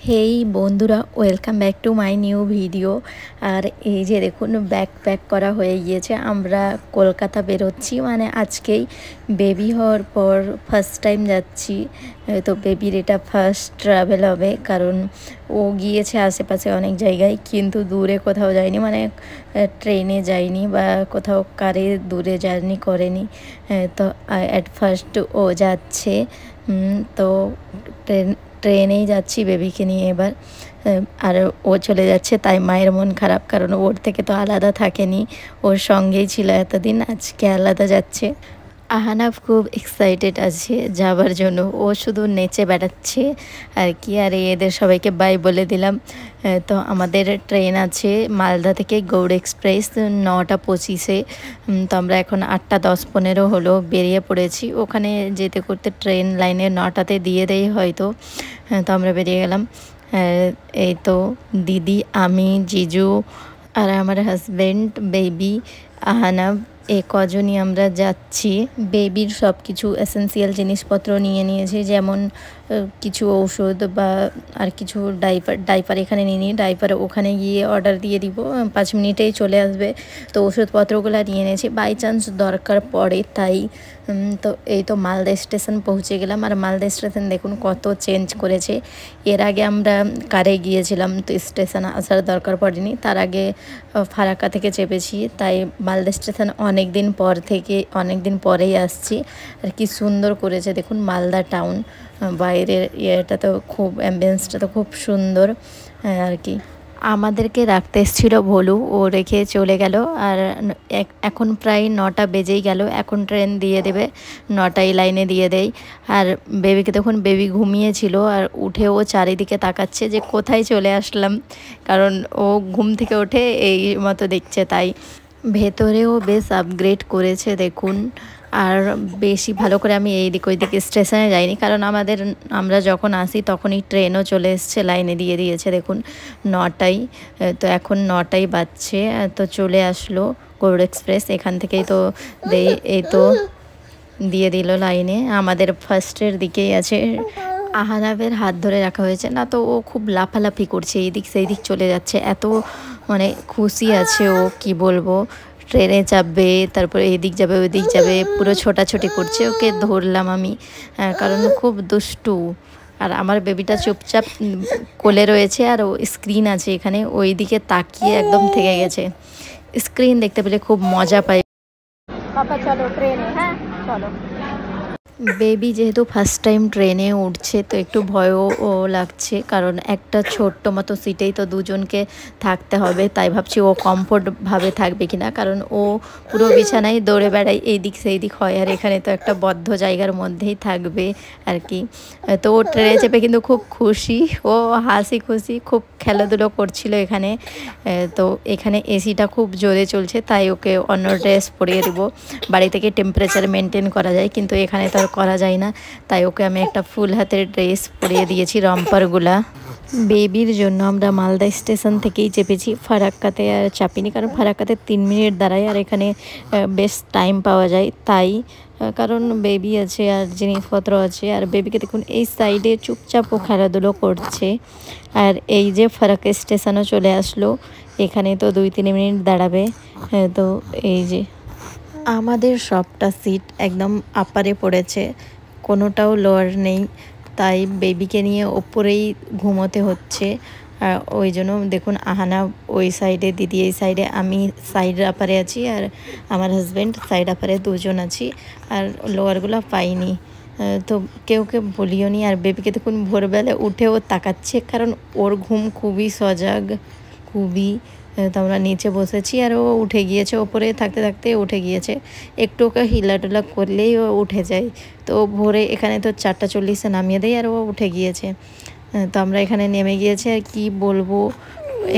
হেই বন্ধুরা, welcome back to my new video. আর এই যে দেখুন, ব্যাগ প্যাক করা হয়ে গিয়েছে। আমরা কলকাতা বেরোচ্ছি, মানে আজকেই বেবি হওয়ার পর ফার্স্ট টাইম যাচ্ছি। তো বেবির এটা ফার্স্ট ট্রাভেল হবে, কারণ ও গিয়েছে আশেপাশে অনেক জায়গায়, কিন্তু দূরে কোথাও যায়নি, মানে ট্রেনে যায়নি বা কোথাও কারে দূরে জার্নি করেনি। তো অ্যাট ফার্স্ট ও যাচ্ছে। তো ট্রেনেই যাচ্ছি বেবিকে নিয়ে এবার। আর ও চলে যাচ্ছে, তাই মায়ের মন খারাপ, কারণ ওর থেকে তো আলাদা থাকেনি, ওর সঙ্গেই ছিল এতদিন, আজকে আলাদা যাচ্ছে। আহানাফ খুব এক্সাইটেড আছে যাবার জন্য, ও শুধু নেচে বেড়াচ্ছে আর কি। আর এদের সবাইকে বাই বলে দিলাম। তো আমাদের ট্রেন আছে মালদা থেকে গৌড় এক্সপ্রেস 9টা 25-এ। তো আমরা এখন 8টা 10-15 হলো বেরিয়ে পড়েছি। ওখানে যেতে করতে ট্রেন লাইনে 9টাতে দিয়ে দেয় হয়তো। তো আমরা বেরিয়ে গেলাম। এই তো দিদি, আমি, জিজু আর আমার হাজব্যান্ড, বেবি, আহানাব, এই কজনই আমরা যাচ্ছি। বেবির সব কিছু এসেন্সিয়াল জিনিসপত্র নিয়ে নিয়েছি, যেমন কিছু ঔষধ বা আর কিছু ডাইপার এখানে নিয়ে নিই। ডাইপার ওখানে গিয়ে অর্ডার দিয়ে দিব, 5 মিনিটেই চলে আসবে। তো ওষুধপত্রগুলো নিয়ে নিয়েছি, বাই চান্স দরকার পড়ে তাই। তো এই তো মালদা স্টেশন পৌঁছে গেলাম। আর মালদা স্টেশন দেখুন কত চেঞ্জ করেছে। এর আগে আমরা কারে গিয়েছিলাম, তো স্টেশন আসার দরকার পড়েনি, তার আগে ফারাক্কা থেকে চেপেছি। তাই মালদা স্টেশন অনেক দিন পরেই আসছি। আর কি সুন্দর করেছে দেখুন মালদা টাউন, বাইরের ইয়েটা তো খুব, অ্যাম্বিয়েন্সটা তো খুব সুন্দর আর কি। আমাদেরকে রাখতে এসেছিলো ভোলু, ও রেখে চলে গেল। আর এখন প্রায় 9টা বেজেই গেল, এখন ট্রেন দিয়ে দেবে, 9টায় লাইনে দিয়ে দেয়। আর বেবিকে দেখুন, বেবি ঘুমিয়েছিল আর উঠে ও চারিদিকে তাকাচ্ছে যে কোথায় চলে আসলাম, কারণ ও ঘুম থেকে ওঠে এই মতো দেখছে। তাই ভেতরেও বেশ আপগ্রেড করেছে দেখুন। আর বেশি ভালো করে আমি এই দিক ওই দিক স্টেশনে যাইনি, কারণ আমরা যখন আসি তখনই ট্রেনও চলে এসছে, লাইনে দিয়ে দিয়েছে দেখুন 9টায়। তো এখন 9টাই বাজছে, তো চলে আসলো গৌড় এক্সপ্রেস। এখান থেকেই তো এই তো দিয়ে দিল লাইনে, আমাদের ফার্স্টের দিকেই আছে। আহানাবের হাত ধরে রাখা হয়েছে না, তো ও খুব লাফালাফি করছে, এই দিক সেই দিক চলে যাচ্ছে, এত মানে খুশি আছে ও, কি বলবো। ট্রেনে চাপবে, তারপরে এদিক যাবে ওইদিক যাবে, পুরো ছোটাছুটি করছে। ওকে ধরলাম আমি, কারণ খুব দুষ্টু। আর আমার বেবিটা চুপচাপ কোলে রয়েছে, আর ও স্ক্রিন আছে এখানে, ওই দিকে তাকিয়ে একদম থেকে গেছে। স্ক্রিন দেখতে পেলে খুব মজা পায়। পাপা চলো ট্রেনে, হ্যাঁ চলো। বেবি যেহেতু ফার্স্ট টাইম ট্রেনে উঠছে, তো একটু ভয়ও লাগছে, কারণ একটা ছোট্ট মতো সিটেই তো দুজনকে থাকতে হবে। তাই ভাবছি ও কমফোর্টভাবে থাকবে কিনা, কারণ ও পুরো বিছানায় দৌড়ে বেড়ায়, এই দিক সেই দিক হয়, আর এখানে তো একটা বদ্ধ জায়গার মধ্যেই থাকবে আর কি। তো ও ট্রেনে চেপে কিন্তু খুব খুশি, ও হাসি খুশি খুব খেলাধুলো করছিল এখানে। তো এখানে এসিটা খুব জোরে চলছে, তাই ওকে অন্য ড্রেস পরিয়ে দেবো। বাড়ি থেকে টেম্পারেচার মেনটেন করা যায়, কিন্তু এখানে তো আর করা যায় না। তাই ওকে আমি একটা ফুল হাতের ড্রেস পরিয়ে দিয়েছি, রম্পারগুলা। বেবির জন্য আমরা মালদা স্টেশন থেকেই চেপেছি, ফারাক্কাতে আর চাপিনি, কারণ ফারাক্কাতে 3 মিনিট দাঁড়ায়, আর এখানে বেশ টাইম পাওয়া যায়। তাই কারণ বেবি আছে আর জিনিসপত্র আছে। আর বেবিকে দেখুন এই সাইডে চুপচাপ ও খেলাধুলো করছে। আর এই যে ফারাক্কা স্টেশনও চলে আসলো, এখানে তো 2-3 মিনিট দাঁড়াবে। তো এই যে আমাদের সবটা সিট একদম আপারে পড়েছে, কোনোটাও লোয়ার নেই, তাই বেবিকে নিয়ে ওপরেই ঘুমোতে হচ্ছে। আর ওই জন্য দেখুন আহানা ওই সাইডে, দিদি এই সাইডে, আমি সাইড আপারে আছি, আর আমার হাজব্যান্ড সাইড আপারে, দুজন আছি। আর লোয়ারগুলো পাইনি, তো কেউ বলিও নি। আর বেবিকে দেখুন ভোরবেলা উঠেও তাকাচ্ছে, কারণ ওর ঘুম খুবই সজাগ, খুবই। তো আমরা নিচে বসেছি, আর ও উঠে গিয়েছে, ওপরে থাকতে থাকতে উঠে গিয়েছে। একটু ওকে হিলাটুলা করলেই ও উঠে যায়। তো ভোরে এখানে তো 4টা 40-এ নামিয়ে দেয়, আর ও উঠে গিয়েছে। তো আমরা এখানে নেমে গিয়েছি, আর কি বলবো,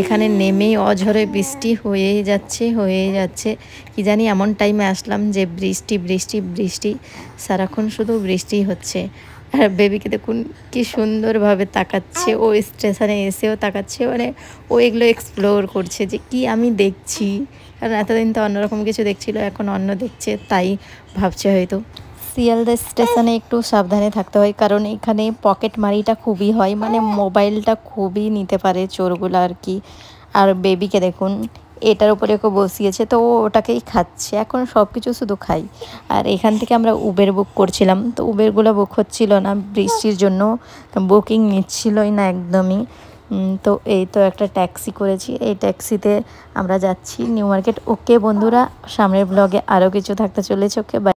এখানে নেমেই অঝরে বৃষ্টি হয়েই যাচ্ছে। কি জানি এমন টাইমে আসলাম যে বৃষ্টি বৃষ্টি বৃষ্টি, সারাক্ষণ শুধু বৃষ্টি হচ্ছে। আর বেবিকে দেখুন কি সুন্দরভাবে তাকাচ্ছে, ও স্টেশনে এসেও তাকাচ্ছে, মানে ও এগুলো এক্সপ্লোর করছে যে কি আমি দেখছি। কারণ এতদিন তো অন্যরকম কিছু দেখছিল, এখন অন্য দেখছে, তাই ভাবছে হয়তো। শিয়ালদা স্টেশনে একটু সাবধানে থাকতে হয়, কারণ এখানে পকেট মারিটা খুবই হয়, মানে মোবাইলটা খুবই নিতে পারে চোরগুলো আর কি। আর বেবিকে দেখুন, এটার উপরে ওকে বসিয়েছে, তো ও ওটাকেই খাচ্ছে, এখন সব কিছু শুধু খাই। আর এখান থেকে আমরা উবের বুক করছিলাম, তো উবেরগুলো বুক হচ্ছিল না বৃষ্টির জন্য, বুকিং নিচ্ছিলই না একদমই। তো এই তো একটা ট্যাক্সি করেছি, এই ট্যাক্সিতে আমরা যাচ্ছি নিউ মার্কেট। ওকে বন্ধুরা, সামনের ব্লগে আরও কিছু থাকতে চলেছে। ওকে।